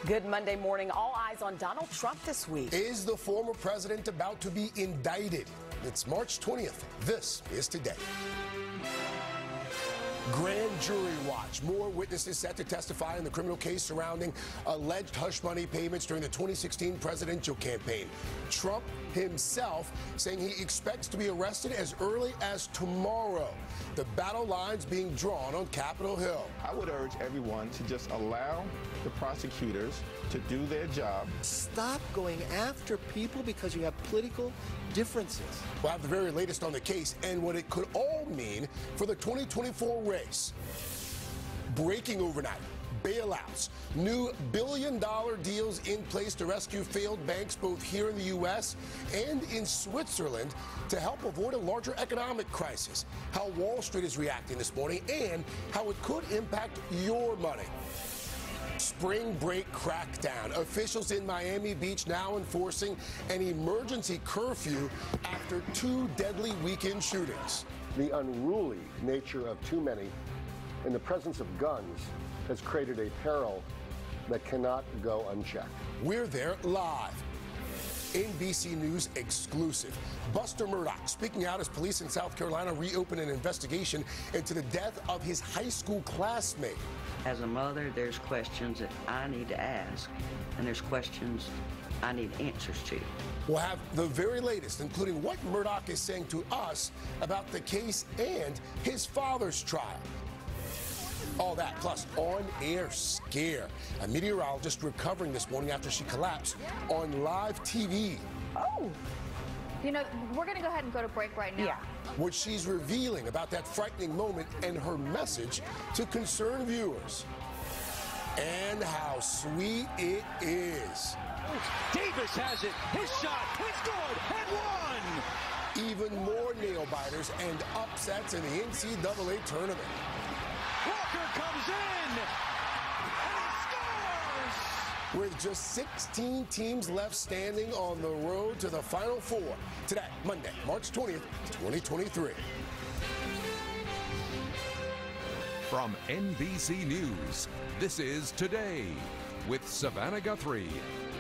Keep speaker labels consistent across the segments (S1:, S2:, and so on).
S1: Good Monday morning. All eyes on Donald Trump this week.
S2: Is the former president about to be indicted? It's March 20th. This is Today. Grand jury watch. More witnesses set to testify in the criminal case surrounding alleged hush money payments during the 2016 presidential campaign. Trump himself saying he expects to be arrested as early as tomorrow. The battle lines being drawn on Capitol Hill.
S3: I would urge everyone to just allow the prosecutors to do their job.
S4: Stop going after people because you have political differences.
S2: We'll have the very latest on the case and what it could all mean for the 2024 race. Breaking overnight. Bailouts, new billion-dollar deals in place to rescue failed banks both here in the U.S. and in Switzerland to help avoid a larger economic crisis. How Wall Street is reacting this morning and how it could impact your money. Spring break crackdown. Officials in Miami Beach now enforcing an emergency curfew after 2 deadly weekend shootings.
S5: The unruly nature of too many in the presence of guns has created a peril that cannot go unchecked.
S2: We're there live. NBC News exclusive. Buster Murdaugh speaking out as police in South Carolina reopen an investigation into the death of his high school classmate.
S6: As a mother, there's questions that I need to ask, and there's questions I need answers to.
S2: We'll have the very latest, including what Murdaugh is saying to us about the case and his father's trial. All that, plus on-air scare. A meteorologist recovering this morning after she collapsed on live TV.
S7: Oh. You know, we're going to go ahead and go to break right now.
S1: Yeah.
S2: What she's revealing about that frightening moment and her message to concerned viewers. And how sweet it is.
S8: Davis has it. His shot. It's good. And one.
S2: Even more nail-biters and upsets in the NCAA tournament.
S8: Walker comes in, and he scores!
S2: With just 16 teams left standing on the road to the Final Four. Today, Monday, March 20th, 2023.
S9: From NBC News, this is Today with Savannah Guthrie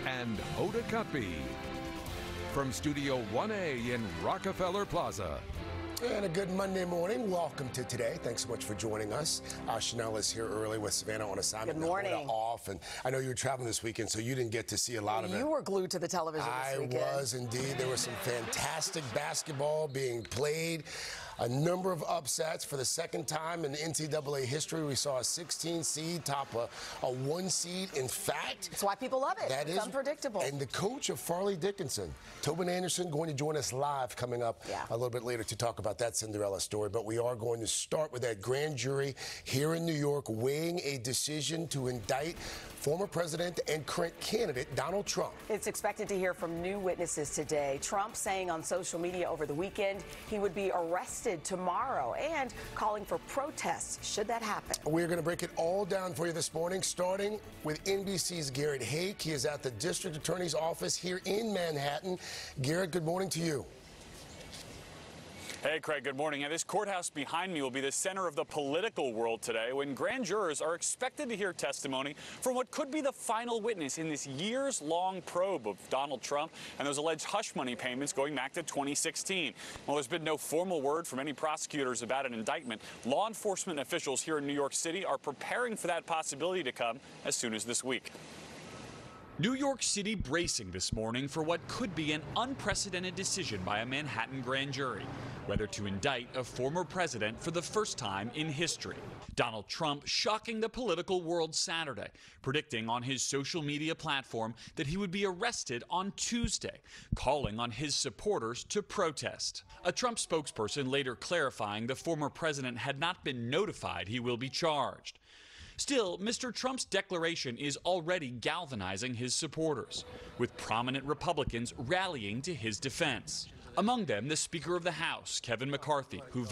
S9: and Hoda Kotb. From Studio 1A in Rockefeller Plaza.
S2: And a good Monday morning. Welcome to Today. Thanks so much for joining us. Chanel is here early with Savannah on assignment.
S1: Good morning.
S2: Off, and I know you were traveling this weekend, so you didn't get to see a lot of it.
S1: You were glued to the television this weekend.
S2: I was indeed. There was some fantastic basketball being played. A number of upsets for the second time in NCAA history. We saw a 16 seed top a 1 seed. In fact,
S1: that's why people love it. It's unpredictable.
S2: And the coach of Farley Dickinson, Tobin Anderson, going to join us live coming up a little bit later to talk about that Cinderella story. But we are going to start with that grand jury here in New York weighing a decision to indict former president and current candidate Donald Trump.
S1: It's expected to hear from new witnesses today. Trump saying on social media over the weekend he would be arrested tomorrow and calling for protests should that happen.
S2: We're going to break it all down for you this morning, starting with NBC's Garrett Haake. He is at the district attorney's office here in Manhattan. Garrett, good morning to you.
S10: Hey, Craig, good morning. This courthouse behind me will be the center of the political world today when grand jurors are expected to hear testimony from what could be the final witness in this years-long probe of Donald Trump and those alleged hush money payments going back to 2016. Well, there's been no formal word from any prosecutors about an indictment. Law enforcement officials here in New York City are preparing for that possibility to come as soon as this week. New York City bracing this morning for what could be an unprecedented decision by a Manhattan grand jury, whether to indict a former president for the first time in history. Donald Trump shocking the political world Saturday, predicting on his social media platform that he would be arrested on Tuesday, calling on his supporters to protest. A Trump spokesperson later clarifying the former president had not been notified he will be charged. Still, Mr. Trump's declaration is already galvanizing his supporters, with prominent Republicans rallying to his defense. Among them, the Speaker of the House, Kevin McCarthy, who